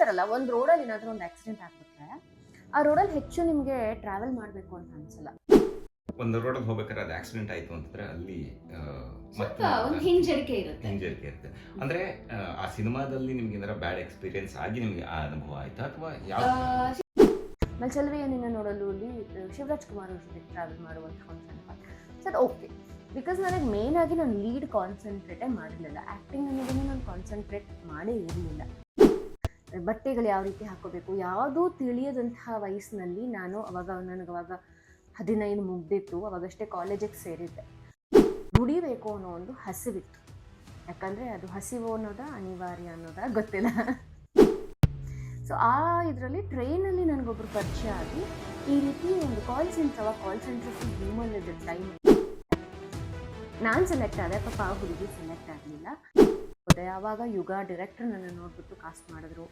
ಹೇಳ್ತಾರಲ್ಲ, ಒಂದು ರೋಡಲ್ಲಿ ಏನಾದರೂ ಒಂದು ಆಕ್ಸಿಡೆಂಟ್ ಆಗ್ಬಿಟ್ರೆ ಆ ರೋಡಲ್ಲಿ ಹೆಚ್ಚು ನಿಮಗೆ ಟ್ರಾವೆಲ್ ಮಾಡಬೇಕು ಅಂತ ಅನ್ಸಲ್ಲ. ಒಂದು ರೋಡಲ್ಲಿ ಹೋಗ್ಬೇಕಾದ್ರೆ ಅದು ಆಕ್ಸಿಡೆಂಟ್ ಆಯಿತು ಅಂತಂದ್ರೆ ಅಲ್ಲಿ ಸ್ವಲ್ಪ ಒಂದು ಹಿಂಜರಿಕೆ ಇರುತ್ತೆ. ಹಿಂಜರಿಕೆ ಇರುತ್ತೆ. ಅಂದರೆ ಆ ಸಿನಿಮಾದಲ್ಲಿ ನಿಮ್ಗೆ ಏನಾರ ಬ್ಯಾಡ್ ಎಕ್ಸ್ಪೀರಿಯನ್ಸ್ ಆಗಿ ನಿಮಗೆ ಆ ಅನುಭವ ಆಯ್ತಾ ಅಥವಾ ಯಾವ ಮಲ್ಚಲ್ವಿಯ ನಿನ್ನ ನೋಡಲು ಅಲ್ಲಿ ಶಿವರಾಜ್ ಕುಮಾರ್ ಅವ್ರ ಜೊತೆ ಟ್ರಾವೆಲ್ ಮಾಡುವಂಥ ಒಂದು ಸಿನಿಮಾ ಸರ್ ಓಕೆ. ಬಿಕಾಸ್ ನನಗೆ ಮೇನ್ ಆಗಿ ನಾನು ಲೀಡ್ ಕಾನ್ಸಂಟ್ರೇಟೇ ಮಾಡಿರಲಿಲ್ಲ. ಆ್ಯಕ್ಟಿಂಗ್ ಅನ್ನೋದನ್ನು ನಾನು ಕಾನ್ಸಂಟ್ರೇಟ್ ಮಾಡೇ ಇರಲಿಲ್ಲ. ಬಟ್ಟೆಗಳು ಯಾವ ರೀತಿ ಹಾಕೋಬೇಕು ಯಾವುದೂ ತಿಳಿಯದಂತಹ ವಯಸ್ಸಿನಲ್ಲಿ ನಾನು ನನಗವಾಗ 15 ಮುಗ್ದಿತ್ತು. ಅವಾಗಷ್ಟೇ ಕಾಲೇಜಿಗೆ ಸೇರಿದ್ದೆ. ದುಡಿಬೇಕು ಅನ್ನೋ ಒಂದು ಹಸಿವಿತ್ತು. ಯಾಕಂದರೆ ಅದು ಹಸಿವು ಅನ್ನೋದಾ ಅನಿವಾರ್ಯ ಅನ್ನೋದಾ ಗೊತ್ತಿಲ್ಲ. ಸೊ ಆ ಇದರಲ್ಲಿ ಟ್ರೈನಲ್ಲಿ ನನಗೊಬ್ರು ಪರಿಚಯ ಆಗಿ ಈ ರೀತಿ ಒಂದು ಕಾಲ್ ಸೆಂಟರ್ ರೂಮಲ್ಲಿದ್ದ ಟೈಮ್ ನಾನು ಸೆಲೆಕ್ಟ್ ಆದೆ. ಪಾಪ ಆ ಹುಡುಗಿ ಸೆಲೆಕ್ಟ್ ಆಗಲಿಲ್ಲ. ಆವಾಗ ಯುಗ ಡೈರೆಕ್ಟರ್ ನನ್ನ ನೋಡ್ಬಿಟ್ಟು ಕಾಸ್ಟ್ ಮಾಡಿದ್ರು.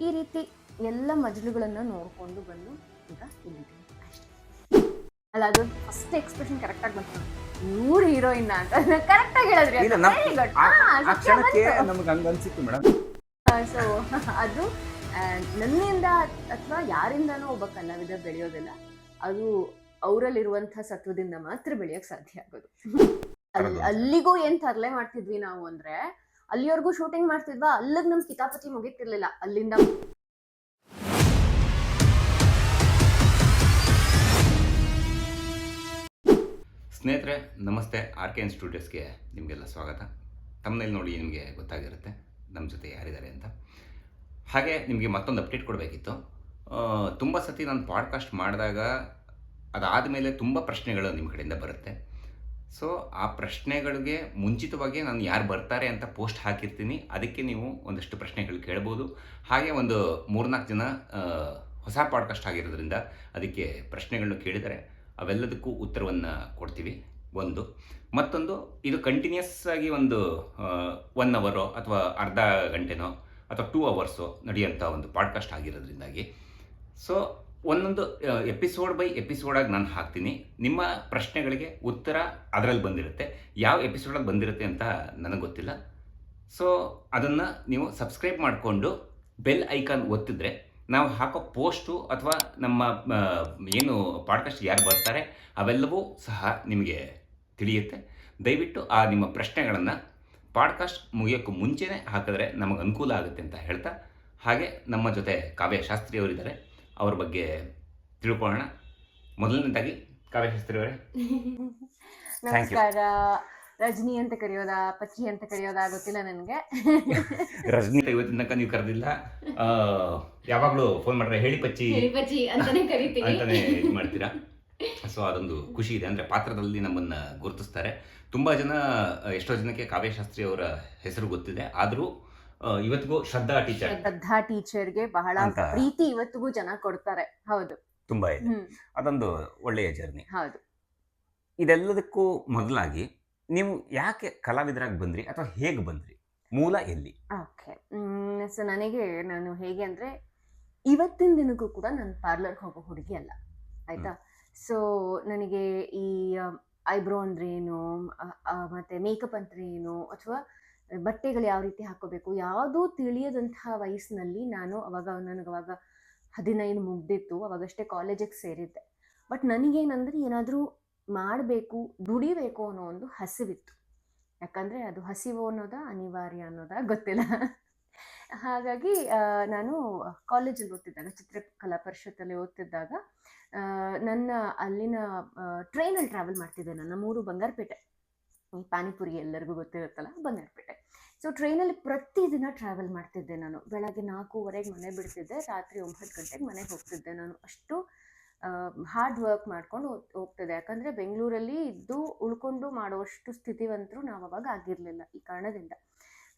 ಈ ರೀತಿ ಎಲ್ಲ ಮಜಲುಗಳನ್ನು ನೋಡಿಕೊಂಡು ಬಂದು ಈಗ ಇಲ್ಲಿದ್ದೀನಿ ಅಷ್ಟೇ. ಅಲ್ಲ, ಅದು ಫಸ್ಟ್ ಎಕ್ಸ್ಪ್ರೆಷನ್ ಕರೆಕ್ಟಾಗಿ ಬಂತು. ಇವ್ರು ಹೀರೋಯಿನ್ ಅಂತ ಕರೆಕ್ಟಾಗಿ ಹೇಳಿದ್ರಿ. ಸೊ ಅದು ನನ್ನಿಂದ ಅಥವಾ ಯಾರಿಂದನೂ ಒಬ್ಬ ಕಲಾವಿದ ಬೆಳೆಯೋದಿಲ್ಲ. ಅದು ಅವರಲ್ಲಿರುವಂಥ ಸತ್ವದಿಂದ ಮಾತ್ರ ಬೆಳೆಯೋಕ್ಕೆ ಸಾಧ್ಯ ಆಗೋದು. ಅಲ್ಲಿಗೂ ಏನ್ ತರಲೆ ಮಾಡ್ತಿದ್ವಿ ನಾವು ಅಂದ್ರೆ, ಅಲ್ಲಿವರೆಗೂ ಶೂಟಿಂಗ್ ಮಾಡ್ತಿದ್ವಾ, ಅಲ್ಲಿಗೆ ನಮ್ ಕಿತಾಪತಿ ಮುಗಿತಿರ್ಲಿಲ್ಲ. ಅಲ್ಲಿಂದ ಸ್ನೇಹಿತರೆ ನಮಸ್ತೆ. RKN ಸ್ಟುಡಿಯೋಸ್ಗೆ ನಿಮಗೆಲ್ಲ ಸ್ವಾಗತ. ತಮ್ಮನೇಲಿ ನೋಡಿ ನಿಮಗೆ ಗೊತ್ತಾಗಿರುತ್ತೆ ನಮ್ಮ ಜೊತೆ ಯಾರಿದ್ದಾರೆ ಅಂತ. ಹಾಗೆ ನಿಮಗೆ ಮತ್ತೊಂದು ಅಪ್ಡೇಟ್ ಕೊಡಬೇಕಿತ್ತು. ತುಂಬ ಸತಿ ನಾನು ಪಾಡ್ಕಾಸ್ಟ್ ಮಾಡಿದಾಗ ಅದಾದಮೇಲೆ ತುಂಬ ಪ್ರಶ್ನೆಗಳು ನಿಮ್ಮ ಕಡೆಯಿಂದ ಬರುತ್ತೆ. ಸೊ ಆ ಪ್ರಶ್ನೆಗಳಿಗೆ ಮುಂಚಿತವಾಗಿ ನಾನು ಯಾರು ಬರ್ತಾರೆ ಅಂತ ಪೋಸ್ಟ್ ಹಾಕಿರ್ತೀನಿ. ಅದಕ್ಕೆ ನೀವು ಒಂದಷ್ಟು ಪ್ರಶ್ನೆಗಳು ಕೇಳ್ಬೋದು. ಹಾಗೆ ಒಂದು 3-4 ಜನ ಹೊಸ ಪಾಡ್ಕಾಸ್ಟ್ ಆಗಿರೋದ್ರಿಂದ ಅದಕ್ಕೆ ಪ್ರಶ್ನೆಗಳನ್ನು ಕೇಳಿದರೆ ಅವೆಲ್ಲದಕ್ಕೂ ಉತ್ತರವನ್ನು ಕೊಡ್ತೀವಿ. ಒಂದು ಮತ್ತೊಂದು, ಇದು ಕಂಟಿನ್ಯೂಸ್ ಆಗಿ ಒಂದು 1 ಅವರೋ ಅಥವಾ ಅರ್ಧ ಗಂಟೆನೋ ಅಥವಾ 2 ಅವರ್ಸು ನಡೆಯುವಂಥ ಒಂದು ಪಾಡ್ಕಾಸ್ಟ್ ಆಗಿರೋದ್ರಿಂದಾಗಿ ಸೊ ಒಂದೊಂದು ಎಪಿಸೋಡ್ ಬೈ ಎಪಿಸೋಡಾಗಿ ನಾನು ಹಾಕ್ತೀನಿ. ನಿಮ್ಮ ಪ್ರಶ್ನೆಗಳಿಗೆ ಉತ್ತರ ಅದರಲ್ಲಿ ಬಂದಿರುತ್ತೆ. ಯಾವ ಎಪಿಸೋಡಲ್ಲಿ ಬಂದಿರುತ್ತೆ ಅಂತ ನನಗೆ ಗೊತ್ತಿಲ್ಲ. ಸೊ ಅದನ್ನು ನೀವು ಸಬ್ಸ್ಕ್ರೈಬ್ ಮಾಡಿಕೊಂಡು ಬೆಲ್ ಐಕಾನ್ ಒತ್ತಿದ್ರೆ ನಾವು ಹಾಕೋ ಪೋಸ್ಟು ಅಥವಾ ನಮ್ಮ ಏನು ಪಾಡ್ಕಾಸ್ಟ್ ಯಾರು ಬರ್ತಾರೆ ಅವೆಲ್ಲವೂ ಸಹ ನಿಮಗೆ ತಿಳಿಯುತ್ತೆ. ದಯವಿಟ್ಟು ಆ ನಿಮ್ಮ ಪ್ರಶ್ನೆಗಳನ್ನು ಪಾಡ್ಕಾಸ್ಟ್ ಮುಗಿಯೋಕ್ಕೂ ಮುಂಚೆನೇ ಹಾಕಿದ್ರೆ ನಮಗೆ ಅನುಕೂಲ ಆಗುತ್ತೆ ಅಂತ ಹೇಳ್ತಾ, ಹಾಗೆ ನಮ್ಮ ಜೊತೆ ಕಾವ್ಯ ಶಾಸ್ತ್ರಿ ಅವರಿದ್ದಾರೆ. ಅವ್ರ ಬಗ್ಗೆ ತಿಳ್ಕೊಳ್ಳೋಣ. ಮೊದಲನೇದಾಗಿ ಕಾವ್ಯ ಶಾಸ್ತ್ರಿ ಅವರೇ ನಮಸ್ಕಾರ. ರಜನಿ ಅಂತ ಕರೆಯೋದಾ, ಪಚ್ಚಿ ಅಂತ ಕರೆಯೋದಾ ಗೊತ್ತಿಲ್ಲ ನನಗೆ. ರಜನಿ ಇವತ್ತಿನ ತನಕ ನೀವು ಕರೆದಿಲ್ಲ. ಯಾವಾಗಲೂ ಫೋನ್ ಮಾಡ್ರೆ ಹೇಳಿ ಪಚ್ಚಿ ಅಂತಾನೆ ಕರಿತೀವಿ ಅಂತಾನೆ ಇದು ಮಾಡ್ತೀರಾ. ಸೊ ಅದೊಂದು ಖುಷಿ ಇದೆ. ಅಂದರೆ ಪಾತ್ರದಲ್ಲಿ ನಮ್ಮನ್ನು ಗುರುತಿಸ್ತಾರೆ. ತುಂಬ ಜನ, ಎಷ್ಟೋ ಜನಕ್ಕೆ ಕಾವ್ಯ ಶಾಸ್ತ್ರಿ ಅವರ ಹೆಸರು ಗೊತ್ತಿದೆ. ಆದರೂ ಇವತ್ತಿಗೂ ಶ್ರದ್ಧಾ ಟೀಚರ್ಗೆ ಬಹಳ ಪ್ರೀತಿ ಇವತ್ತಿಗೂ ಜನ ಕೊಡ್ತಾರೆ. ಹೌದು, ತುಂಬ ಇದೆ. ಅದೊಂದು ಒಳ್ಳೆಯ ಜರ್ನಿ. ಹೌದು. ಇದೆಲ್ಲದಕ್ಕೂ ಮೊದಲಾಗಿ ನೀವು ಯಾಕೆ ಕಲಾವಿದರಾಗಿ ಬಂದ್ರಿ ಅಥವಾ ಹೇಗೆ ಬಂದ್ರಿ? ಮೂಲ ಎಲ್ಲಿ? ಓಕೆ. ಸೊ ನಾನು ಹೇಗೆ ಅಂದರೆ, ಇವತ್ತಿನ ದಿನಕ್ಕೂ ಕೂಡ ನಾನು ಪಾರ್ಲರ್ಗೆ ಹೋಗೋ ಹುಡುಗಿ ಅಲ್ಲ, ಆಯಿತಾ. ಸೊ ನನಗೆ ಈ ಐಬ್ರೋ ಅಂದರೆ ಏನು, ಮತ್ತು ಮೇಕಪ್ ಅಂದರೆ ಏನು, ಅಥವಾ ಬಟ್ಟೆಗಳು ಯಾವ ರೀತಿ ಹಾಕೋಬೇಕು ಯಾವುದೂ ತಿಳಿಯದಂತಹ ವಯಸ್ಸಿನಲ್ಲಿ ನಾನು ನನಗವಾಗ 15 ಮುಗ್ದಿತ್ತು. ಅವಾಗಷ್ಟೇ ಕಾಲೇಜಿಗೆ ಸೇರಿದ್ದೆ. ಬಟ್ ನನಗೇನಂದರೆ ಏನಾದರೂ ಮಾಡಬೇಕು, ದುಡಿಬೇಕು ಅನ್ನೋ ಒಂದು ಹಸಿವಿತ್ತು. ಯಾಕಂದರೆ ಅದು ಹಸಿವು ಅನ್ನೋದಾ ಅನಿವಾರ್ಯ ಅನ್ನೋದಾ ಗೊತ್ತಿಲ್ಲ. ಹಾಗಾಗಿ ನಾನು ಕಾಲೇಜಲ್ಲಿ ಓದ್ತಿದ್ದಾಗ, ಚಿತ್ರಕಲಾ ಪರಿಷತ್ತಲ್ಲಿ ಓದ್ತಿದ್ದಾಗ, ನನ್ನ ಅಲ್ಲಿನ ಟ್ರೈನಲ್ಲಿ ಟ್ರಾವೆಲ್ ಮಾಡ್ತಿದ್ದೆ. ನನ್ನ ಮೂರು ಬಂಗಾರಪೇಟೆ. ಈ ಪಾನಿಪುರಿ ಎಲ್ಲರಿಗೂ ಗೊತ್ತಿರುತ್ತಲ್ಲ, ಬಂಗಾರಪೇಟೆ. ಸೊ ಟ್ರೈನಲ್ಲಿ ಪ್ರತಿದಿನ ಟ್ರಾವೆಲ್ ಮಾಡ್ತಿದ್ದೆ ನಾನು. ಬೆಳಗ್ಗೆ 4:15 ಮನೆ ಬಿಡ್ತಿದ್ದೆ, ರಾತ್ರಿ 9 ಗಂಟೆಗೆ ಮನೆಗೆ ಹೋಗ್ತಿದ್ದೆ. ನಾನು ಅಷ್ಟು ಹಾರ್ಡ್ ವರ್ಕ್ ಮಾಡ್ಕೊಂಡು ಹೋಗ್ತಿದ್ದೆ. ಯಾಕಂದರೆ ಬೆಂಗಳೂರಲ್ಲಿ ಇದ್ದು ಉಳ್ಕೊಂಡು ಮಾಡುವಷ್ಟು ಸ್ಥಿತಿವಂತರು ನಾವು ಅವಾಗ ಆಗಿರಲಿಲ್ಲ ಈ ಕಾರಣದಿಂದ.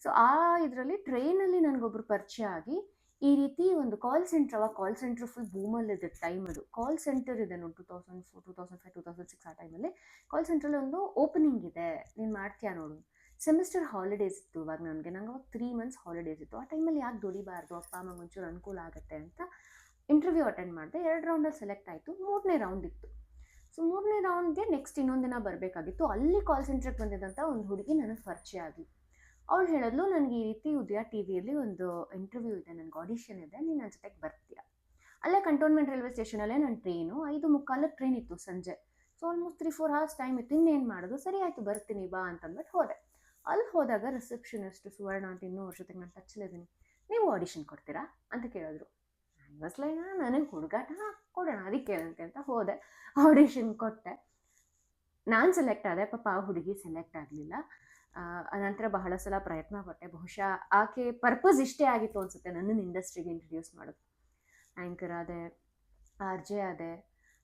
ಸೊ ಆ ಇದರಲ್ಲಿ ಟ್ರೈನಲ್ಲಿ ನನಗೊಬ್ರು ಪರಿಚಯ ಆಗಿ ಈ ರೀತಿ ಒಂದು ಕಾಲ್ ಸೆಂಟರ್ ಫುಲ್ ಬೂಮಲ್ಲಿದೆ ಟೈಮ್. ಅದು ಕಾಲ್ ಸೆಂಟರ್ ಇದೆ ನೋಡಿ, 2004, 2005, 2006 ಆ ಟೈಮಲ್ಲಿ ಕಾಲ್ ಸೆಂಟ್ರಲ್ಲಿ ಒಂದು ಓಪನಿಂಗ್ ಇದೆ, ನೀನು ಮಾಡ್ತೀಯಾ ನೋಡು. ಸೆಮಿಸ್ಟರ್ ಹಾಲಿಡೇಸ್ ಇತ್ತು ಇವಾಗ ನಂಗೆ ಅವಾಗ 3 ಮಂತ್ಸ್ ಹಾಲಿಡೇಸ್ ಇತ್ತು. ಆ ಟೈಮಲ್ಲಿ ಯಾಕೆ ದುಡಿಬಾರ್ದು, ಅಪ್ಪ ಅಮ್ಮಗೆ ಒಂಚೂರು ಅನುಕೂಲ ಆಗುತ್ತೆ ಅಂತ ಇಂಟರ್ವ್ಯೂ ಅಟೆಂಡ್ ಮಾಡಿದೆ. 2 ರೌಂಡಲ್ಲಿ ಸೆಲೆಕ್ಟ್ ಆಯಿತು. 3ನೇ ರೌಂಡ್ ಇತ್ತು. ಸೊ 3ನೇ ರೌಂಡ್ಗೆ ನೆಕ್ಸ್ಟ್ ಇನ್ನೊಂದು ದಿನ ಬರಬೇಕಾಗಿತ್ತು. ಅಲ್ಲಿ ಕಾಲ್ ಸೆಂಟ್ರಿಗೆ ಬಂದಿದ್ದಂಥ ಒಂದು ಹುಡುಗಿ ನನಗೆ ಪರಿಚಯ ಆಗಿ, ಅವಳು ಹೇಳಿದ್ಲು, ನನಗೆ ಈ ರೀತಿ ಉದಯ ಟಿ ವಿಯಲ್ಲಿ ಒಂದು ಇಂಟರ್ವ್ಯೂ ಇದೆ, ನನಗೆ ಆಡಿಷನ್ ಇದೆ, ನೀನು ನನ್ನ ಜೊತೆಗೆ ಬರ್ತೀಯಾ? ಅಲ್ಲೇ ಕಂಟೋನ್ಮೆಂಟ್ ರೈಲ್ವೆ ಸ್ಟೇಷನಲ್ಲೇ ನನ್ನ ಟ್ರೈನು, 5:45ಕ್ಕೆ ಟ್ರೈನ್ ಇತ್ತು ಸಂಜೆ. ಸೊ ಆಲ್ಮೋಸ್ಟ್ 3-4 ಅವರ್ಸ್ ಟೈಮ್ ಇತ್ತು, ಇನ್ನೇನು ಮಾಡೋದು, ಸರಿ ಆಯಿತು ಬರ್ತೀನಿ ಬಾ ಅಂತಂದ್ಬಿಟ್ಟು ಹೋದೆ. ಅಲ್ಲಿ ಹೋದಾಗ ರಿಸೆಪ್ಷನಿಸ್ಟ್ ಸುವರ್ಣ ಅಂತ ಇನ್ನೂ ಅವ್ರ ಜೊತೆಗೆ ನಾನು ಟಚ್ಚಲ್ಲಿದ್ದೀನಿ. ನೀವು ಆಡಿಷನ್ ಕೊಡ್ತೀರಾ ಅಂತ ಕೇಳಿದ್ರು. ಬಸ್ಲೈನ ನನಗೆ ಹುಡುಗಾಟ ಕೊಡೋಣ ಅದಕ್ಕೆ ಏನಂತೆ ಅಂತ ಹೋದೆ, ಆಡಿಷನ್ ಕೊಟ್ಟೆ. ನಾನು ಸೆಲೆಕ್ಟ್ ಆದೆ, ಪಾಪ ಆ ಹುಡುಗಿ ಸೆಲೆಕ್ಟ್ ಆಗಲಿಲ್ಲ. ಅನಂತರ ಬಹಳ ಸಲ ಪ್ರಯತ್ನ ಪಟ್ಟೆ. ಬಹುಶಃ ಆಕೆ ಪರ್ಪಸ್ ಇಷ್ಟೇ ಆಗಿತ್ತು ಅನಿಸುತ್ತೆ, ನನ್ನನ್ನು ಇಂಡಸ್ಟ್ರಿಗೆ ಇಂಟ್ರಡ್ಯೂಸ್ ಮಾಡೋದು. ಆ್ಯಂಕರ್ ಆದೆ, RJ ಆದೆ.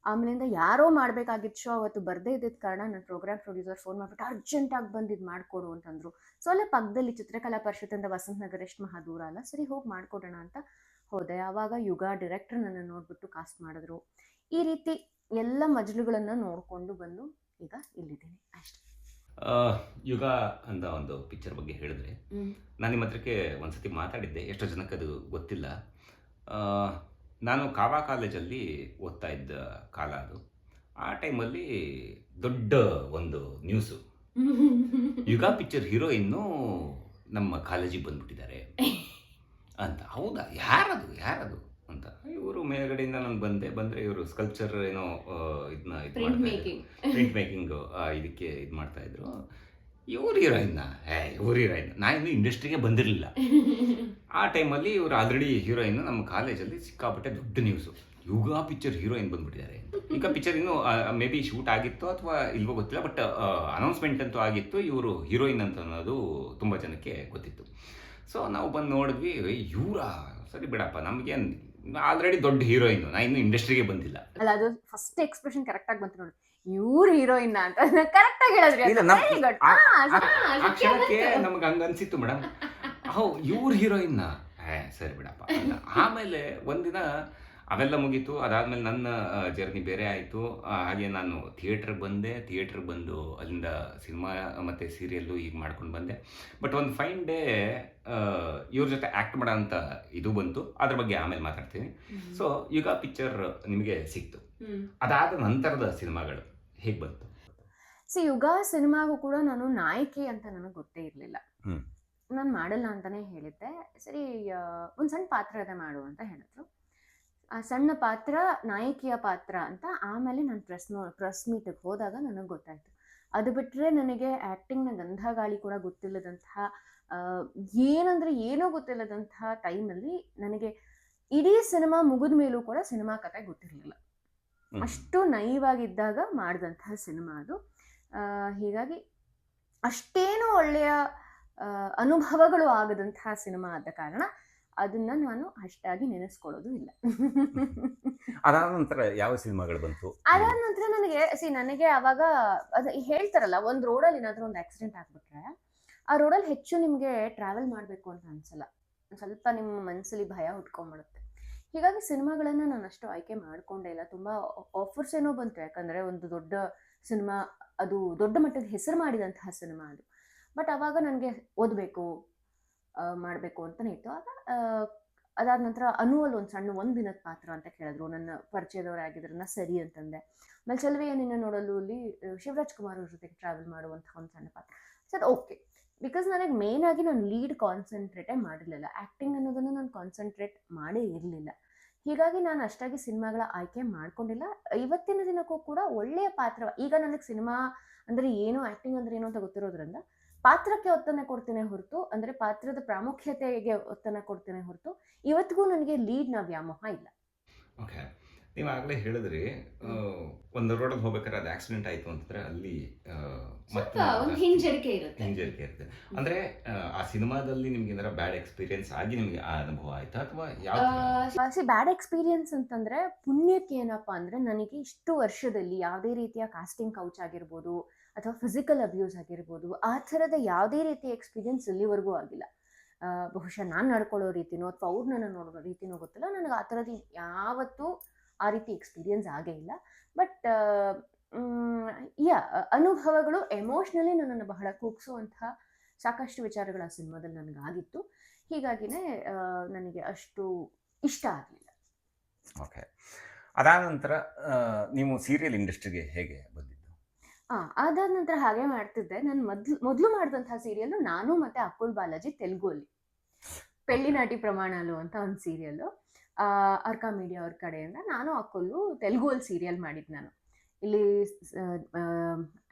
ಆಮೇಲಿಂದ ಯಾರೋ ಮಾಡಬೇಕಾಗಿತ್ತು ಶೋ, ಅವತ್ತು ಬರದೇ ಇದ್ದಿದ್ದ ಕಾರಣ ನನ್ನ ಪ್ರೋಗ್ರಾಮ್ ಪ್ರೊಡ್ಯೂಸರ್ ಫೋನ್ ಮಾಡಿಬಿಟ್ಟು ಅರ್ಜೆಂಟಾಗಿ ಬಂದು ಇದು ಮಾಡಿಕೊಡು ಅಂತಂದರು. ಸೊ ಅಲ್ಲೇ ಪಕ್ಕದಲ್ಲಿ ಚಿತ್ರಕಲಾ ಪರಿಷತ್ತಿಂದ ವಸಂತ ನಗರ ಎಷ್ಟು ಮಹಾ ದೂರ ಅಲ್ಲ, ಸರಿ ಹೋಗಿ ಮಾಡಿಕೊಡೋಣ ಅಂತ ಹೋದೆ. ಆವಾಗ ಯುಗ ಡೈರೆಕ್ಟರ್ ನನ್ನ ನೋಡಿಬಿಟ್ಟು ಕಾಸ್ಟ್ ಮಾಡಿದ್ರು. ಈ ರೀತಿ ಎಲ್ಲ ಮಜಲುಗಳನ್ನು ನೋಡಿಕೊಂಡು ಬಂದು ಈಗ ಇಲ್ಲಿದ್ದೀನಿ ಅಷ್ಟೇ. ಯುಗ ಅಂತ ಒಂದು ಪಿಕ್ಚರ್ ಬಗ್ಗೆ ಹೇಳಿದ್ರೆ, ನಾನು ನಿಮ್ಮ ಹತ್ರಕ್ಕೆ ಒಂದ್ಸತಿ ಮಾತಾಡಿದ್ದೆ, ಎಷ್ಟೋ ಜನಕ್ಕೆ ಅದು ಗೊತ್ತಿಲ್ಲ. ನಾನು ಕಾವಾ ಕಾಲೇಜಲ್ಲಿ ಓದ್ತಾ ಇದ್ದ ಕಾಲ ಅದು. ಆ ಟೈಮಲ್ಲಿ ದೊಡ್ಡ ಒಂದು ನ್ಯೂಸು, ಯುಗ ಪಿಕ್ಚರ್ ಹೀರೋಯಿನ್ನು ನಮ್ಮ ಕಾಲೇಜಿಗೆ ಬಂದ್ಬಿಟ್ಟಿದ್ದಾರೆ ಅಂತ. ಹೌದಾ, ಯಾರದು ಅಂತ. ಇವರು ಮೇಲ್ಗಡೆಯಿಂದ ನಾನು ಬಂದರೆ ಇವರು ಸ್ಕಲ್ಪ್ಚರ್ ಏನೋ ಇದನ್ನ ಪ್ರಿಂಟ್ ಮೇಕಿಂಗ್ ಪ್ರಿಂಟ್ ಮೇಕಿಂಗು ಇದಕ್ಕೆ ಇದು ಮಾಡ್ತಾಯಿದ್ರು. ಇವ್ರು ಹೀರೋಯಿನ್ನ ನಾನು ಇನ್ನೂ ಇಂಡಸ್ಟ್ರಿಗೆ ಬಂದಿರಲಿಲ್ಲ ಆ ಟೈಮಲ್ಲಿ. ಇವರು ಆಲ್ರೆಡಿ ಹೀರೋಯಿನ್ನು. ನಮ್ಮ ಕಾಲೇಜಲ್ಲಿ ಸಿಕ್ಕಾಪಟ್ಟೆ ದೊಡ್ಡ ನ್ಯೂಸು, ಯುಗ ಪಿಕ್ಚರ್ ಹೀರೋಯಿನ್ ಬಂದ್ಬಿಟ್ಟಿದ್ದಾರೆ. ಈಗ ಪಿಕ್ಚರ್ ಇನ್ನೂ ಮೇ ಬಿ ಶೂಟ್ ಆಗಿತ್ತು ಅಥವಾ ಇಲ್ವೋ ಗೊತ್ತಿಲ್ಲ, ಬಟ್ ಅನೌನ್ಸ್ಮೆಂಟ್ ಅಂತೂ ಆಗಿತ್ತು. ಇವರು ಹೀರೋಯಿನ್ ಅಂತ ಅನ್ನೋದು ತುಂಬ ಜನಕ್ಕೆ ಗೊತ್ತಿತ್ತು. ಸೊ ನಾವು ಬಂದು ನೋಡಿದ್ವಿ, ಇವರಾ, ಸರಿ ಬಿಡಪ್ಪ, ನಮಗೆ ಆಲ್ರೆಡಿ ದೊಡ್ಡ ಹೀರೋಯಿನ್, ನಾನು ಇನ್ನೂ ಇಂಡಸ್ಟ್ರಿಗೆ ಬಂದಿಲ್ಲ. ಅಲ್ಲ, ಅದು ಫಸ್ಟ್ ಎಕ್ಸ್ಪ್ರೆಷನ್ ಕರೆಕ್ಟಾಗಿ ಬಂತು ನೋಡಿ, ಇವ್ರು ಹೀರೋಯಿನ್ ಅಂತ ಕರೆಕ್ಟಾಗಿ ಹೇಳಿದ್ರಿ. ಆ ಕ್ಷಣಕ್ಕೆ ನಮ್ಗೆ ಹಂಗೆ ಅನ್ಸಿತ್ತು ಮೇಡಮ್, ಇವ್ರು ಹೀರೋಯಿನ್ನ, ಸರಿ ಬಿಡಪ್ಪ ಅಂತ. ಆಮೇಲೆ ಒಂದಿನ ಅವೆಲ್ಲ ಮುಗೀತು. ಅದಾದಮೇಲೆ ನನ್ನ ಜರ್ನಿ ಬೇರೆ ಆಯಿತು. ಹಾಗೆ ನಾನು ಥಿಯೇಟ್ರಿಗೆ ಬಂದು ಅಲ್ಲಿಂದ ಸಿನಿಮಾ ಮತ್ತು ಸೀರಿಯಲ್ಲು ಈಗ ಮಾಡ್ಕೊಂಡು ಬಂದೆ. ಬಟ್ ಒಂದು ಫೈನ್ ಡೇ ಇವ್ರ ಜೊತೆ ಆ್ಯಕ್ಟ್ ಮಾಡೋ ಅಂತ ಇದು ಬಂತು, ಅದ್ರ ಬಗ್ಗೆ ಆಮೇಲೆ ಮಾತಾಡ್ತೀನಿ. ಸೊ ಯುಗ ಪಿಕ್ಚರ್ ನಿಮಗೆ ಸಿಕ್ತು, ಅದಾದ ನಂತರದ ಸಿನಿಮಾಗಳು ಹೇಗೆ ಬಂತು? ಯುಗ ಸಿನಿಮಾಗೂ ಕೂಡ ನಾನು ನಾಯಕಿ ಅಂತ ನನಗೆ ಗೊತ್ತೇ ಇರಲಿಲ್ಲ. ನಾನು ಮಾಡಲ್ಲ ಅಂತಾನೆ ಹೇಳಿದ್ದೆ. ಸರಿ, ಒಂದು ಸಣ್ಣ ಪಾತ್ರ ಇದೆ ಮಾಡು ಅಂತ ಹೇಳಿದ್ರು. ಆ ಸಣ್ಣ ಪಾತ್ರ ನಾಯಕಿಯ ಪಾತ್ರ ಅಂತ. ಆಮೇಲೆ ನಾನು ಪ್ರೆಸ್ ಮೀಟಿಗೆ ಹೋದಾಗ ನನಗೆ ಗೊತ್ತಾಯಿತು. ಅದು ಬಿಟ್ಟರೆ ನನಗೆ ಆ್ಯಕ್ಟಿಂಗ್ನ ಗಂಧ ಗಾಳಿ ಕೂಡ ಗೊತ್ತಿಲ್ಲದಂತಹ, ಏನೋ ಗೊತ್ತಿಲ್ಲದಂತಹ ಟೈಮಲ್ಲಿ ನನಗೆ ಇಡೀ ಸಿನಿಮಾ ಮುಗಿದ ಮೇಲೂ ಕೂಡ ಸಿನಿಮಾ ಕತೆ ಗೊತ್ತಿರಲಿಲ್ಲ. ಅಷ್ಟು ನೈವಾಗಿದ್ದಾಗ ಮಾಡಿದಂತಹ ಸಿನಿಮಾ ಅದು. ಹೀಗಾಗಿ ಅಷ್ಟೇನೂ ಒಳ್ಳೆಯ ಅನುಭವಗಳು ಆಗದಂತಹ ಸಿನಿಮಾ ಆದ ಕಾರಣ ಅದನ್ನ ನಾನು ಅಷ್ಟಾಗಿ ನೆನೆಸ್ಕೊಳ್ಳೋದು ಇಲ್ಲ. ಅದಾದ ನಂತರ ಯಾವ ಸಿನಿಮಾಗಳು ಬಂತು? ಅದಾದ ನಂತರ ನನಗೆ ಅವಾಗ ಅದು ಹೇಳ್ತಾರಲ್ಲ, ಒಂದು ರೋಡಲ್ಲಿ ಏನಾದರೂ ಒಂದು ಆಕ್ಸಿಡೆಂಟ್ ಆಗ್ಬಿಟ್ರೆ ಆ ರೋಡಲ್ಲಿ ಹೆಚ್ಚು ನಿಮಗೆ ಟ್ರಾವೆಲ್ ಮಾಡಬೇಕು ಅಂತ ಅನ್ಸಲ್ಲ, ಸ್ವಲ್ಪ ನಿಮ್ಮ ಮನಸ್ಸಲ್ಲಿ ಭಯ ಹುಟ್ಕೊಂಡ್ಬಿಡುತ್ತೆ. ಹೀಗಾಗಿ ಸಿನಿಮಾಗಳನ್ನು ನಾನು ಅಷ್ಟು ಆಯ್ಕೆ ಮಾಡ್ಕೊಂಡೇ ಇಲ್ಲ. ತುಂಬ ಆಫರ್ಸ್ ಏನೋ ಬಂತು, ಯಾಕಂದರೆ ಒಂದು ದೊಡ್ಡ ಸಿನಿಮಾ, ಅದು ದೊಡ್ಡ ಮಟ್ಟದ ಹೆಸರು ಮಾಡಿದಂತಹ ಸಿನಿಮಾ ಅದು. ಬಟ್ ಆವಾಗ ನನಗೆ ಓದಬೇಕು ಮಾಡಬೇಕು ಅಂತಲೇ ಇತ್ತು. ಅದಾದ ನಂತರ ಅನುವಲ್ಲಿ ಒಂದು ಸಣ್ಣ ಒಂದು ದಿನದ ಪಾತ್ರ ಅಂತ ಕೇಳಿದ್ರು, ನನ್ನ ಪರಿಚಯದವರೇ ಆಗಿದ್ರನ್ನ ಸರಿ ಅಂತಂದೆ. ಆಮೇಲೆ ಚೆಲುವೆಯ ನಿನ್ನ ನೋಡಲು ಅಲ್ಲಿ ಶಿವರಾಜ್ ಕುಮಾರ್ ಅವ್ರ ಜೊತೆಗೆ ಟ್ರಾವೆಲ್ ಮಾಡುವಂತಹ ಒಂದು ಸಣ್ಣ ಪಾತ್ರ. ಸರ್ ಓಕೆ, ಬಿಕಾಸ್ ನನಗೆ ಮೇನ್ ಆಗಿ ನಾನು ಲೀಡ್ ಕಾನ್ಸಂಟ್ರೇಟೇ ಮಾಡಿರಲಿಲ್ಲ, ಆ್ಯಕ್ಟಿಂಗ್ ಅನ್ನೋದನ್ನು ನಾನು ಕಾನ್ಸಂಟ್ರೇಟ್ ಮಾಡೇ ಇರಲಿಲ್ಲ. ಹೀಗಾಗಿ ನಾನು ಅಷ್ಟಾಗಿ ಸಿನಿಮಾಗಳ ಆಯ್ಕೆ ಮಾಡ್ಕೊಂಡಿಲ್ಲ. ಇವತ್ತಿನ ದಿನಕ್ಕೂ ಕೂಡ ಒಳ್ಳೆಯ ಪಾತ್ರ, ಈಗ ನನಗೆ ಸಿನಿಮಾ ಅಂದರೆ ಏನು, ಆ್ಯಕ್ಟಿಂಗ್ ಅಂದರೆ ಏನು ಅಂತ ಗೊತ್ತಿರೋದ್ರಿಂದ ಪಾತ್ರಕ್ಕೆ ಒತ್ತನ್ನು ಕೊಡ್ತೇನೆ ಹೊರತು, ಅಂದರೆ ಪಾತ್ರದ ಪ್ರಾಮುಖ್ಯತೆಗೆ ಒತ್ತನ್ನು ಕೊಡ್ತೇನೆ ಹೊರತು ಇವತ್ತಿಗೂ ನನಗೆ ಲೀಡ್ನ ವ್ಯಾಮೋಹ ಇಲ್ಲ. ಓಕೆ, ನೀವು ಆಗಲೇ ಹೇಳಿದ್ರಿ ಒಂದು ರೋಡಲ್ಲಿ ಹೋಗ್ಬೇಕಾದ್ರೆ ಅದು ಆಕ್ಸಿಡೆಂಟ್ ಆಯಿತು ಅಂತಂದರೆ ಅಲ್ಲಿ ಹಿಂಜರಿಕೆ ಇರುತ್ತೆ. ಅಂದರೆ ಆ ಸಿನಿಮಾದಲ್ಲಿ ನಿಮ್ಗೆ ಏನಾರ ಬ್ಯಾಡ್ ಎಕ್ಸ್ಪೀರಿಯನ್ಸ್ ಆಗಿ ನಿಮಗೆ ಆ ಅನುಭವ ಆಯ್ತಾ ಅಥವಾ ಯಾವ? ಬ್ಯಾಡ್ ಎಕ್ಸ್ಪೀರಿಯನ್ಸ್ ಅಂತಂದರೆ ಪುಣ್ಯಕ್ಕೆ ಏನಪ್ಪ ಅಂದರೆ, ನನಗೆ ಇಷ್ಟು ವರ್ಷದಲ್ಲಿ ಯಾವುದೇ ರೀತಿಯ ಕಾಸ್ಟಿಂಗ್ ಕೌಚ್ ಆಗಿರ್ಬೋದು ಅಥವಾ ಫಿಸಿಕಲ್ ಅಬ್ಯೂಸ್ ಆಗಿರ್ಬೋದು, ಆ ಥರದ ಯಾವುದೇ ರೀತಿಯ ಎಕ್ಸ್ಪೀರಿಯನ್ಸ್ ಇಲ್ಲಿವರೆಗೂ ಆಗಿಲ್ಲ. ಬಹುಶಃ ನಾನು ನಡ್ಕೊಳ್ಳೋ ರೀತಿನೋ ಅಥವಾ ಅವ್ರು ನನ್ನ ನೋಡೋ ರೀತಿನೋ ಗೊತ್ತಿಲ್ಲ, ನನಗೆ ಆ ಥರದ್ದು ಯಾವತ್ತೂ ಆ ರೀತಿ ಎಕ್ಸ್ಪೀರಿಯನ್ಸ್ ಆಗೇ ಇಲ್ಲ. ಬಟ್ ಅನುಭವಗಳು ಎಮೋಷ್ನಲಿ ನನ್ನನ್ನು ಬಹಳ ಕುಗ್ಸುವಂತಹ ಸಾಕಷ್ಟು ವಿಚಾರಗಳು ಆ ಸಿನಿಮಾದಲ್ಲಿ ನನಗಾಗಿತ್ತು. ಹೀಗಾಗಿನೇ ನನಗೆ ಅಷ್ಟು ಇಷ್ಟ ಆಗಲಿಲ್ಲ. ಓಕೆ, ಅದಾದ ನಂತರ ನೀವು ಸೀರಿಯಲ್ ಇಂಡಸ್ಟ್ರಿಗೆ ಹೇಗೆ ಬಂದಿದ್ದು? ಅದಾದ ನಂತರ ಹಾಗೆ ಮಾಡ್ತಿದ್ದೆ. ನಾನು ಮೊದಲು ಮಾಡಿದಂತಹ ಸೀರಿಯಲ್ ನಾನು ಮತ್ತೆ ಅಕುಲ್ ಬಾಲಾಜಿ ತೆಲುಗುಲ್ಲಿ ಪೆಳ್ಳಿ ನಾಟಿ ಪ್ರಮಾಣಾಲು ಅಂತ ಒಂದು ಸೀರಿಯಲ್ಲು. ಅರ್ಕಾ ಮೀಡಿಯಾ ಅವ್ರ ಕಡೆಯಿಂದ ನಾನು ಅಕುಲು ತೆಲುಗುಲ್ಲಿ ಸೀರಿಯಲ್ ಮಾಡಿದ್ದು ನಾನು. ಇಲ್ಲಿ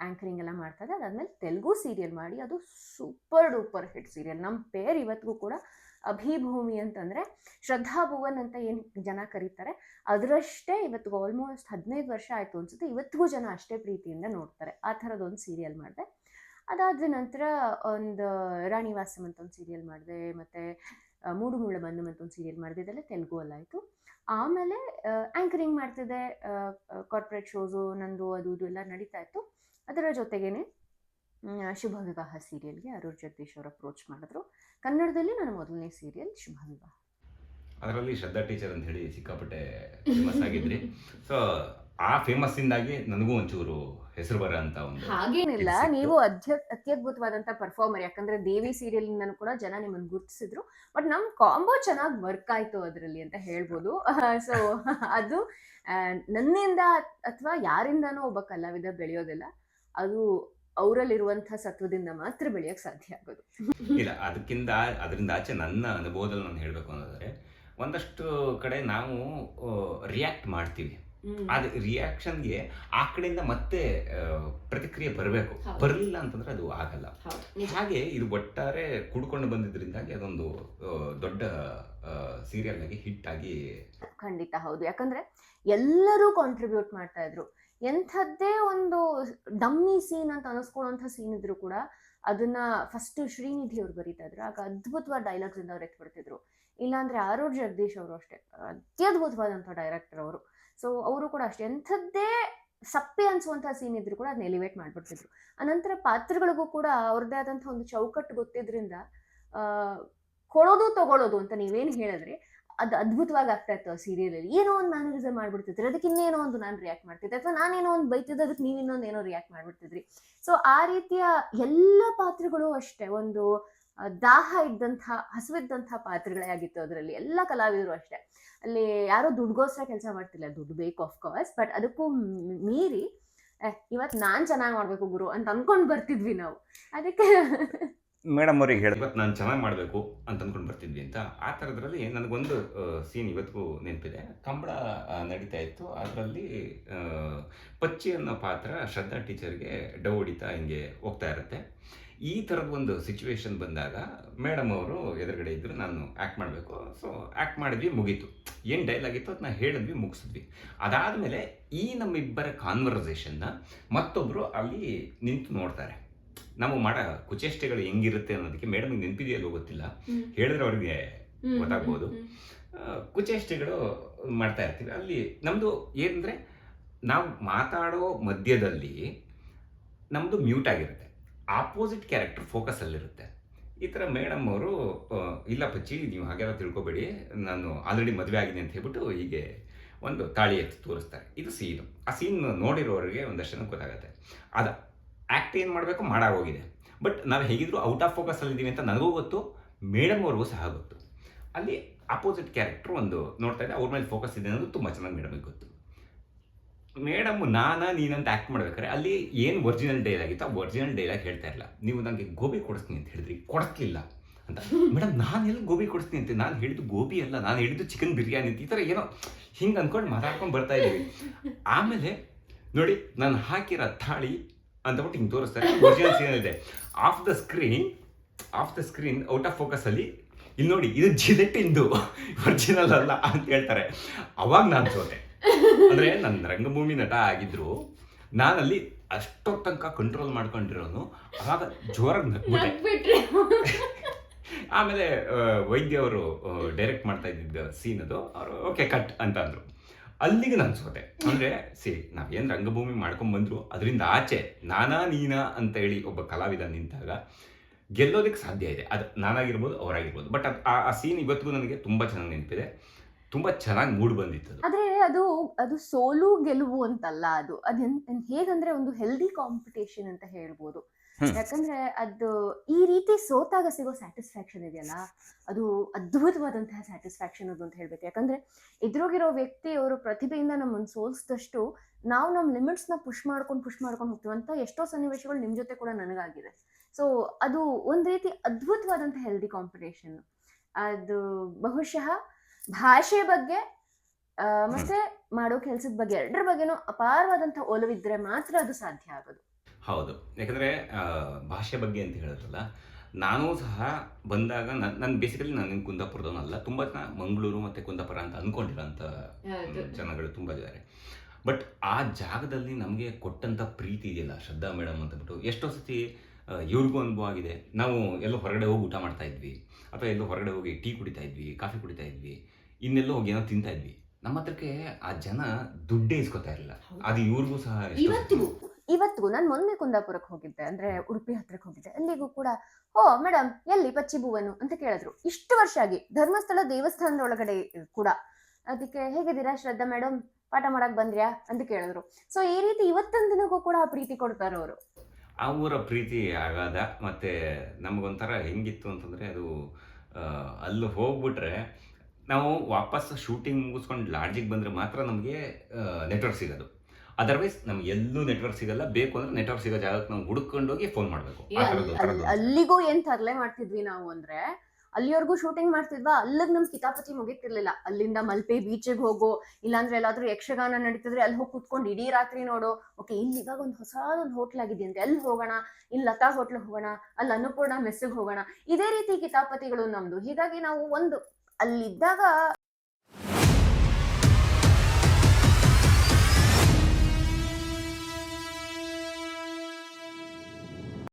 ಆ್ಯಂಕರಿಂಗ್ ಎಲ್ಲ ಮಾಡ್ತಾ ಇದ್ದೆ. ಅದಾದ್ಮೇಲೆ ತೆಲುಗು ಸೀರಿಯಲ್ ಮಾಡಿ ಅದು ಸೂಪರ್ ಡೂಪರ್ ಹಿಟ್ ಸೀರಿಯಲ್. ನಮ್ಮ ಪೇರ್ ಇವತ್ತಿಗೂ ಕೂಡ ಅಭಿಭೂಮಿ ಅಂತಂದರೆ ಶ್ರದ್ಧಾ ಭುವನ್ ಅಂತ ಏನು ಜನ ಕರೀತಾರೆ ಅದರಷ್ಟೇ ಇವತ್ತಿಗೂ ಆಲ್ಮೋಸ್ಟ್ 15 ವರ್ಷ ಆಯಿತು ಅನ್ಸುತ್ತೆ, ಇವತ್ತಿಗೂ ಜನ ಅಷ್ಟೇ ಪ್ರೀತಿಯಿಂದ ನೋಡ್ತಾರೆ. ಆ ಥರದೊಂದು ಸೀರಿಯಲ್ ಮಾಡಿದೆ. ಅದಾದ ನಂತರ ಒಂದು ರಾಣಿವಾಸಂ ಅಂತ ಒಂದು ಸೀರಿಯಲ್ ಮಾಡಿದೆ, ಮತ್ತು ಮೂಡು ಮುಳ್ಳ ಬಂದು ಅಂತ ಒಂದು ಸೀರಿಯಲ್ ಮಾಡಿದೆ. ಇದೆಲ್ಲ ತೆಲುಗು ಅಲ್ಲಾಯಿತು. ಆಮೇಲೆ ಆ್ಯಂಕರಿಂಗ್ ಮಾಡ್ತಿದ್ದೆ, ಕಾರ್ಪೊರೇಟ್ ಶೋಸು ನಂದು ಅದು ಇದು ಎಲ್ಲ ನಡೀತಾ ಇತ್ತು. ಅದರ ಜೊತೆಗೇನೆ ಶುಭ ವಿವಾಹ ಸೀರಿಯಲ್ಗೆ ಅರುಣ್ ಜಗದೀಶ್ ಅವರು ಅಪ್ರೋಚ್ ಮಾಡಿದ್ರು. ಕನ್ನಡದಲ್ಲಿ ನನ್ನ ಮೊದಲನೇ ಸೀರಿಯಲ್ ಶುಭ ವಿವಾಹ. ಅದರಲ್ಲಿ ಶ್ರದ್ಧಾ ಟೀಚರ್ ಅಂತ ಹೇಳಿ ಸಿಕ್ಕಾಪಟ್ಟೆ ಫೇಮಸ್ ಆಗಿದ್ರಿ. ಸೊ ಆ ಫೇಮಸ್ ಇಂದಾಗಿ ನನಗೂ ಒಂಚೂರು ಹೆಸರು ಬರ ಅಂತ ಒಂದು ಹಾಗೇನಿಲ್ಲ, ನೀವು ಅತ್ಯದ್ಭುತವಾದಂಥ ಪರ್ಫಾರ್ಮರ್. ಯಾಕಂದ್ರೆ ದೇವಿ ಸೀರಿಯಲ್ನಿಂದನೂ ಕೂಡ ಜನ ನಿಮ್ಮನ್ನು ಗುರುತಿಸಿದ್ರು. ಬಟ್ ನಮ್ಮ ಕಾಂಬೋ ಚೆನ್ನಾಗಿ ವರ್ಕ್ ಆಯಿತು ಅದರಲ್ಲಿ ಅಂತ ಹೇಳ್ಬೋದು. ಸೊ ಅದು ನನ್ನಿಂದ ಅಥವಾ ಯಾರಿಂದನೂ ಒಬ್ಬ ಕಲಾವಿದ ಬೆಳೆಯೋದಿಲ್ಲ, ಅದು ಅವರಲ್ಲಿರುವಂಥ ಸತ್ವದಿಂದ ಮಾತ್ರ ಬೆಳೆಯೋಕ್ಕೆ ಸಾಧ್ಯ ಆಗೋದು. ಇಲ್ಲ, ಅದರಿಂದ ಆಚೆ ನನ್ನ ಅನುಭವದಲ್ಲಿ ನಾನು ಹೇಳಬೇಕು ಅನ್ನೋದಾದ್ರೆ, ಒಂದಷ್ಟು ಕಡೆ ನಾವು ರಿಯಾಕ್ಟ್ ಮಾಡ್ತೀವಿ. ಅದು ರಿಯಾಕ್ಷನ್ಗೆ ಆ ಕಡೆಯಿಂದ ಮತ್ತೆ ಪ್ರತಿಕ್ರಿಯೆ ಬರಬೇಕು. ಬರಲಿಲ್ಲ ಅಂತಂದ್ರೆ ಅದು ಆಗಲ್ಲ. ಹಾಗೆ ಇದು ಒಟ್ಟಾರೆ ಕುಡ್ಕೊಂಡು ಬಂದಿದ್ರಿಂದಾಗಿ ಅದೊಂದು ದೊಡ್ಡ ಸೀರಿಯಲ್ ಆಗಿ ಹಿಟ್ ಆಗಿ. ಖಂಡಿತ ಹೌದು. ಯಾಕಂದ್ರೆ ಎಲ್ಲರೂ ಕಾಂಟ್ರಿಬ್ಯೂಟ್ ಮಾಡ್ತಾ ಇದ್ರು. ಎಂಥದ್ದೇ ಒಂದು ಡಮ್ಮಿ ಸೀನ್ ಅಂತ ಅನಿಸ್ಕೊಳ್ಳೋಂಥ ಸೀನ್ ಇದ್ರು ಕೂಡ ಅದನ್ನ ಫಸ್ಟ್ ಶ್ರೀನಿಧಿ ಅವ್ರು ಬರೀತಾ ಇದ್ರು. ಆಗ ಅದ್ಭುತವಾದ ಡೈಲಾಗ್ಸ್ ಇಂದ ಅವ್ರು ಎತ್ಬಿಡ್ತಿದ್ರು. ಇಲ್ಲಾಂದ್ರೆ ಅರುಣ್ ಜಗದೀಶ್ ಅವರು ಅಷ್ಟೇ ಅತ್ಯದ್ಭುತವಾದಂಥ ಡೈರೆಕ್ಟರ್ ಅವರು. ಸೊ ಅವರು ಕೂಡ ಅಷ್ಟೇ ಎಂಥದ್ದೇ ಸಪ್ಪೆ ಅನ್ಸುವಂಥ ಸೀನ್ ಇದ್ರು ಕೂಡ ಅದನ್ನ ಎಲಿವೇಟ್ ಮಾಡ್ಬಿಡ್ತಿದ್ರು. ಅನಂತರ ಪಾತ್ರಗಳಿಗೂ ಕೂಡ ಅವ್ರದ್ದೇ ಆದಂಥ ಒಂದು ಚೌಕಟ್ಟು ಗೊತ್ತಿದ್ರಿಂದ ಕೊಡೋದು ತಗೊಳ್ಳೋದು ಅಂತ ನೀವೇನು ಹೇಳಿದ್ರಿ ಅದು ಅದ್ಭುತವಾಗಿ ಆಗ್ತಾ ಇತ್ತು ಆ ಸೀರಿಯಲಲ್ಲಿ. ಏನೋ ಒಂದು ಮ್ಯಾನರಿಸಮ್ ಮಾಡ್ಬಿಡ್ತಿದ್ರಿ, ಅದಕ್ಕೆ ಇನ್ನೇನೋ ಒಂದು ನಾನು ರಿಯಾಕ್ಟ್ ಮಾಡ್ತಿದ್ದೆ, ಅಥವಾ ನಾನೇನೋ ಒಂದು ಬೈತಿದ್ದೆ ಅದಕ್ಕೆ ನೀವು ಇನ್ನೊಂದು ಏನೋ ರಿಯಾಕ್ಟ್ ಮಾಡ್ಬಿಡ್ತಿದ್ರಿ. ಸೊ ಆ ರೀತಿಯ ಎಲ್ಲ ಪಾತ್ರಗಳು ಅಷ್ಟೇ ಒಂದು ದಾಹ ಇದ್ದಂಥ ಹಸುವಿದ್ದಂಥ ಪಾತ್ರಗಳೇ ಆಗಿತ್ತು ಅದರಲ್ಲಿ. ಎಲ್ಲ ಕಲಾವಿದರು ಅಷ್ಟೇ, ಅಲ್ಲಿ ಯಾರೋ ದುಡ್ಗೋಸ್ಕರ ಕೆಲಸ ಮಾಡ್ತಿಲ್ಲ, ದುಡ್ಡು ಬೇಕು ಆಫ್ಕೋರ್ಸ್, ಬಟ್ ಅದಕ್ಕೂ ಮೀರಿ ಇವತ್ತು ನಾನು ಚೆನ್ನಾಗಿ ಮಾಡಬೇಕು ಗುರು ಅಂತ ಅಂದ್ಕೊಂಡು ಬರ್ತಿದ್ವಿ ನಾವು. ಅದಕ್ಕೆ ಮೇಡಮ್ ಅವ್ರಿಗೆ ಹೇಳಿ ಇವತ್ತು ನಾನು ಚೆನ್ನಾಗಿ ಮಾಡಬೇಕು ಅಂತ ಅಂದ್ಕೊಂಡು ಬರ್ತಿದ್ವಿ ಅಂತ. ಆ ಥರದ್ರಲ್ಲಿ ನನಗೊಂದು ಸೀನ್ ಇವತ್ತಿಗೂ ನೆನಪಿದೆ. ಕಂಬಳ ನಡೀತಾ ಇತ್ತು. ಅದರಲ್ಲಿ ಪಚ್ಚಿ ಅನ್ನೋ ಪಾತ್ರ ಶ್ರದ್ಧಾ ಟೀಚರ್ಗೆ ಡವ್ ಹೊಡಿತಾ ಹಿಂಗೆ ಹೋಗ್ತಾ ಇರುತ್ತೆ. ಈ ಥರದ ಒಂದು ಸಿಚುವೇಶನ್ ಬಂದಾಗ ಮೇಡಮ್ ಅವರು ಎದುರುಗಡೆ ಇದ್ದರು, ನಾನು ಆ್ಯಕ್ಟ್ ಮಾಡಬೇಕು. ಸೊ ಆ್ಯಕ್ಟ್ ಮಾಡಿದ್ವಿ, ಮುಗೀತು. ಏನು ಡೈಲಾಗ್ ಇತ್ತು ಅದನ್ನ ಹೇಳಿದ್ವಿ, ಮುಗಿಸಿದ್ವಿ. ಅದಾದಮೇಲೆ ಈ ನಮ್ಮಿಬ್ಬರ ಕಾನ್ವರ್ಸೇಷನ್ನ ಮತ್ತೊಬ್ಬರು ಅಲ್ಲಿ ನಿಂತು ನೋಡ್ತಾರೆ. ನಾವು ಮಾಡೋ ಕುಚೇಷ್ಟೆಗಳು ಹೆಂಗಿರುತ್ತೆ ಅನ್ನೋದಕ್ಕೆ ಮೇಡಮ್ಗೆ ನೆನಪಿದೆಯಲ್ಲೋ ಗೊತ್ತಿಲ್ಲ, ಹೇಳಿದ್ರೆ ಅವ್ರಿಗೆ ಗೊತ್ತಾಗ್ಬೋದು. ಕುಚೇಷ್ಟೆಗಳು ಮಾಡ್ತಾ ಇರ್ತೀವಿ. ಅಲ್ಲಿ ನಮ್ಮದು ಏನಂದರೆ, ನಾವು ಮಾತಾಡೋ ಮಧ್ಯದಲ್ಲಿ ನಮ್ಮದು ಮ್ಯೂಟ್ ಆಗಿರುತ್ತೆ, ಆಪೋಸಿಟ್ ಕ್ಯಾರೆಕ್ಟರ್ ಫೋಕಸಲ್ಲಿರುತ್ತೆ. ಈ ಥರ ಮೇಡಮ್ ಅವರು ಇಲ್ಲ ಪಚ್ಚಿ ನೀವು ಹಾಗೆಲ್ಲ ತಿಳ್ಕೊಬೇಡಿ, ನಾನು ಆಲ್ರೆಡಿ ಮದುವೆ ಆಗಿದೆ ಅಂತ ಹೇಳ್ಬಿಟ್ಟು ಹೀಗೆ ಒಂದು ತಾಳಿ ಎತ್ತಿ ತೋರಿಸ್ತಾರೆ. ಇದು ಸೀನು. ಆ ಸೀನ್ ನೋಡಿರೋರಿಗೆ ಒಂದಷ್ಟು ಜನ ಗೊತ್ತಾಗುತ್ತೆ. ಅದು ಆ್ಯಕ್ಟ್ ಏನು ಮಾಡಬೇಕು ಮಾಡಾಗೋಗಿದೆ. ಬಟ್ ನಾವು ಹೇಗಿದ್ರು ಔಟ್ ಆಫ್ ಫೋಕಸಲ್ಲಿದ್ದೀವಿ ಅಂತ ನನಗೂ ಗೊತ್ತು, ಮೇಡಮ್ ಅವ್ರಿಗೂ ಸಹ ಗೊತ್ತು. ಅಲ್ಲಿ ಆಪೋಸಿಟ್ ಕ್ಯಾರೆಕ್ಟರ್ ಒಂದು ನೋಡ್ತಾ ಇದ್ದೆ, ಅವ್ರ ಮೇಲೆ ಫೋಕಸ್ ಇದೆ ಅನ್ನೋದು ತುಂಬ ಚೆನ್ನಾಗಿ ಮೇಡಮಿಗೆ ಗೊತ್ತು. ಮೇಡಮ್ ನೀನಂತ ಆ್ಯಕ್ಟ್ ಮಾಡ್ಬೇಕಾದ್ರೆ ಅಲ್ಲಿ ಏನು ಒರಿಜಿನಲ್ ಡೈಲಾಗ್ ಇತ್ತು ಆ ಒರಿಜಿನಲ್ ಡೈಲಾಗ್ ಹೇಳ್ತಾ ಇರಲಿಲ್ಲ. ನೀವು ನನಗೆ ಗೋಬಿ ಕೊಡಿಸ್ತೀನಿ ಅಂತ ಹೇಳಿದ್ರಿ, ಕೊಡಿಸ್ಲಿಲ್ಲ ಅಂತ. ಮೇಡಮ್ ನಾನು ಎಲ್ಲಿ ಗೋಬಿ ಕೊಡಿಸ್ತೀನಿ ಅಂತ, ನಾನು ಹೇಳಿದ್ದು ಗೋಬಿ ಅಲ್ಲ, ನಾನು ಹೇಳಿದ್ದು ಚಿಕನ್ ಬಿರಿಯಾನಿ ಅಂತ. ಈ ಥರ ಏನೋ ಹಿಂಗೆ ಅಂದ್ಕೊಂಡು ಮಾತಾಡ್ಕೊಂಡು ಬರ್ತಾ ಇದ್ದೀವಿ. ಆಮೇಲೆ ನೋಡಿ ನಾನು ಹಾಕಿರೋ ತಾಳಿ ಅಂತಬಿಟ್ಟು ಹಿಂಗೆ ತೋರಿಸ್ತಾರೆ. ಒರಿಜಿನಲ್ ಸೀನ್ ಇದೆ. Off the screen out of ಫೋಕಸಲ್ಲಿ ಇಲ್ಲಿ ನೋಡಿ ಇದು ಜಿಲೆಟಿಂದು ಒರಿಜಿನಲ್ ಅಲ್ಲ ಅಂತ ಹೇಳ್ತಾರೆ. ಅವಾಗ ನಾನು ಸೋತೆ. ಅಂದರೆ ನನ್ನ ರಂಗಭೂಮಿ ನಟ ಆಗಿದ್ರು ನಾನಲ್ಲಿ ಅಷ್ಟೊತ್ತು ತನಕ ಕಂಟ್ರೋಲ್ ಮಾಡ್ಕೊಂಡಿರೋನು ಅವಾಗ ಜೋರಾಗಿ ನಗ್ಬಿಟ್ಟೆ. ಆಮೇಲೆ ವೈದ್ಯ ಅವರು ಡೈರೆಕ್ಟ್ ಮಾಡ್ತಾ ಇದ್ದಿದ್ದ ಸೀನ್ ಅದು, ಅವರು ಓಕೆ ಕಟ್ ಅಂತ ಅಂದರು. ಅಲ್ಲಿಗೆ ನಾನು ಸೋತೆ. ಅಂದರೆ ನಾವೇನು ರಂಗಭೂಮಿ ಮಾಡ್ಕೊಂಡ್ಬಂದ್ರು ಅದರಿಂದ ಆಚೆ ನೀನಾ ಅಂತ ಹೇಳಿ ಒಬ್ಬ ಕಲಾವಿದ ನಿಂತಾಗ ಗೆಲ್ಲೋದಕ್ಕೆ ಸಾಧ್ಯ ಇದೆ. ಅದು ನಾನಾಗಿರ್ಬೋದು, ಅವರಾಗಿರ್ಬೋದು. ಬಟ್ ಆ ಸೀನ್ ಇವತ್ತಿಗೂ ನನಗೆ ತುಂಬ ಚೆನ್ನಾಗಿ ನೆನಪಿದೆ, ತುಂಬ ಚೆನ್ನಾಗಿ ಮೂಡ್ ಬಂದಿತ್ತು. ಆದರೆ ಅದು ಸೋಲು ಗೆಲುವು ಅಂತಲ್ಲ, ಅದು ಹೇಗಂದ್ರೆ ಒಂದು ಹೆಲ್ದಿ ಕಾಂಪಿಟೇಷನ್ ಅಂತ ಹೇಳ್ಬೋದು. ಹ್ಮ್. ಯಾಕಂದ್ರೆ ಅದು ಈ ರೀತಿ ಸೋತಾಗ ಸಿಗೋ ಸ್ಯಾಟಿಸ್ಫ್ಯಾಕ್ಷನ್ ಇದೆಯಲ್ಲ, ಅದು ಅದ್ಭುತವಾದಂತಹ ಸ್ಯಾಟಿಸ್ಫ್ಯಾಕ್ಷನ್ ಅದು ಅಂತ ಹೇಳ್ಬೇಕು. ಯಾಕಂದ್ರೆ ಎದುರೋಗಿರೋ ವ್ಯಕ್ತಿ ಅವರು ಪ್ರತಿಭೆಯಿಂದ ನಮ್ಮನ್ನು ಸೋಲ್ಸಿದಷ್ಟು ನಾವು ನಮ್ಮ ಲಿಮಿಟ್ಸ್ನ ಪುಷ್ ಮಾಡ್ಕೊಂಡು ಹೋಗ್ತೀವಂತ ಎಷ್ಟೋ ಸನ್ನಿವೇಶಗಳು ನಿಮ್ಮ ಜೊತೆ ಕೂಡ ನನಗಾಗಿದೆ. ಸೊ ಅದು ಒಂದ್ ರೀತಿ ಅದ್ಭುತವಾದಂಥ ಹೆಲ್ದಿ ಕಾಂಪಿಟೇಷನ್. ಅದು ಬಹುಶಃ ಭಾಷೆ ಬಗ್ಗೆ ಮತ್ತೆ ಮಾಡೋ ಕೆಲ್ಸದ ಬಗ್ಗೆ ಎರಡರ ಬಗ್ಗೆನೂ ಅಪಾರವಾದಂಥ ಒಲವಿದ್ರೆ ಮಾತ್ರ ಅದು ಸಾಧ್ಯ ಆಗೋದು. ಹೌದು. ಯಾಕಂದರೆ ಭಾಷೆ ಬಗ್ಗೆ ಅಂತ ಹೇಳಿದ್ರಲ್ಲ, ನಾನೂ ಸಹ ಬಂದಾಗ ನಾನು ಬೇಸಿಕಲಿ ನಾನು ಕುಂದಾಪುರದವನಲ್ಲ. ತುಂಬ ಜನ ಮಂಗಳೂರು ಮತ್ತು ಕುಂದಾಪುರ ಅಂತ ಅಂದ್ಕೊಂಡಿರೋಂಥ ಜನಗಳು ತುಂಬ ಇದ್ದಾರೆ. ಬಟ್ ಆ ಜಾಗದಲ್ಲಿ ನಮಗೆ ಕೊಟ್ಟಂಥ ಪ್ರೀತಿ ಇದೆಯಲ್ಲ, ಶ್ರದ್ಧಾ ಮೇಡಮ್ ಅಂತಬಿಟ್ಟು ಎಷ್ಟೋ ಸತಿ ಇವ್ರಿಗೂ ಅನುಭವ ಆಗಿದೆ. ನಾವು ಎಲ್ಲೋ ಹೊರಗಡೆ ಹೋಗಿ ಊಟ ಮಾಡ್ತಾ ಇದ್ವಿ, ಅಥವಾ ಎಲ್ಲೋ ಹೊರಗಡೆ ಹೋಗಿ ಟೀ ಕುಡಿತಾ ಇದ್ವಿ, ಕಾಫಿ ಕುಡಿತಾ ಇದ್ವಿ, ಇನ್ನೆಲ್ಲೋ ಹೋಗಿ ಏನೋ ತಿಂತಾ ಇದ್ವಿ. ನಮ್ಮ ಹತ್ರಕ್ಕೆ ಆ ಜನ ದುಡ್ಡೇ ಇಸ್ಕೊತಾ ಇರಲಿಲ್ಲ. ಅದು ಇವ್ರಿಗೂ ಸಹ ಇವತ್ತಿಗೂ ನಾನು ಮೊನ್ನೆ ಕುಂದಾಪುರಕ್ಕೆ ಹೋಗಿದ್ದೆ, ಅಂದ್ರೆ ಉಡುಪಿ ಹತ್ರಕ್ಕೆ ಹೋಗಿದ್ದೆ. ಅಲ್ಲಿಗೂ ಕೂಡ ಓ ಮೇಡಮ್ ಎಲ್ಲಿ ಪಚ್ಚಿಬುವನು ಅಂತ ಕೇಳಿದ್ರು. ಇಷ್ಟು ವರ್ಷ ಆಗಿ ಧರ್ಮಸ್ಥಳ ದೇವಸ್ಥಾನದ ಒಳಗಡೆ ಕೂಡ ಅದಕ್ಕೆ ಹೇಗಿದ್ದೀರಾ ಶ್ರದ್ಧಾ ಮೇಡಮ್, ಪಾಠ ಮಾಡಕ್ ಬಂದ್ರ್ಯಾ ಅಂತ ಕೇಳಿದ್ರು. ಸೊ ಈ ರೀತಿ ಇವತ್ತಿನ ದಿನಕ್ಕೂ ಕೂಡ ಆ ಪ್ರೀತಿ ಕೊಡ್ತಾರೆ ಅವರು. ಅವರ ಪ್ರೀತಿ ಆಗಾದ. ಮತ್ತು ನಮಗೊಂಥರ ಹೆಂಗಿತ್ತು ಅಂತಂದರೆ, ಅದು ಅಲ್ಲಿ ಹೋಗ್ಬಿಟ್ರೆ ನಾವು ವಾಪಸ್ ಶೂಟಿಂಗ್ ಮುಗಿಸ್ಕೊಂಡು ಲಾಡ್ಜಿಗೆ ಬಂದರೆ ಮಾತ್ರ ನಮಗೆ ನೆಟ್ವರ್ಕ್ ಸಿಗೋದು. ಅದರ್ವೈಸ್ ನಮ್ಗೆ ಎಲ್ಲೂ ನೆಟ್ವರ್ಕ್ ಸಿಗಲ್ಲ. ಬೇಕು ಅಂದರೆ ನೆಟ್ವರ್ಕ್ ಸಿಗೋ ಜಾಗಕ್ಕೆ ನಾವು ಹುಡುಕೊಂಡೋಗಿ ಫೋನ್ ಮಾಡಬೇಕು. ಅಲ್ಲಿಗೂ ಏನ್ ತರಲೆ ಮಾಡ್ತಿದ್ವಿ ನಾವು ಅಂದ್ರೆ, ಅಲ್ಲಿವರೆಗೂ ಶೂಟಿಂಗ್ ಮಾಡ್ತಿದ್ವಾ, ಅಲ್ಲಿಗೆ ನಮ್ ಕಿತಾಪತಿ ಮುಗಿತಿರ್ಲಿಲ್ಲ. ಅಲ್ಲಿಂದ ಮಲ್ಪೆ ಬೀಚಿಗೆ ಹೋಗೋ, ಇಲ್ಲಾಂದ್ರೆ ಎಲ್ಲಾದ್ರೂ ಯಕ್ಷಗಾನ ನಡೀತಿದ್ರೆ ಅಲ್ಲಿ ಹೋಗಿ ಕುತ್ಕೊಂಡು ಇಡೀ ರಾತ್ರಿ ನೋಡೋ. ಓಕೆ, ಇಲ್ಲಿ ಇವಾಗ ಒಂದು ಹೊಸದೊಂದು ಹೋಟ್ಲ್ ಆಗಿದೆಯಂತೆ, ಅಲ್ಲಿ ಹೋಗೋಣ, ಇಲ್ಲಿ ಲತಾ ಹೋಟ್ಲಿಗೆ ಹೋಗೋಣ, ಅಲ್ಲಿ ಅನ್ನಪೂರ್ಣ ಮೆಸ್ಸಿಗೆ ಹೋಗೋಣ. ಇದೇ ರೀತಿ ಕಿತಾಪತಿಗಳು ನಮ್ದು. ಹೀಗಾಗಿ ನಾವು ಒಂದು ಅಲ್ಲಿದ್ದಾಗ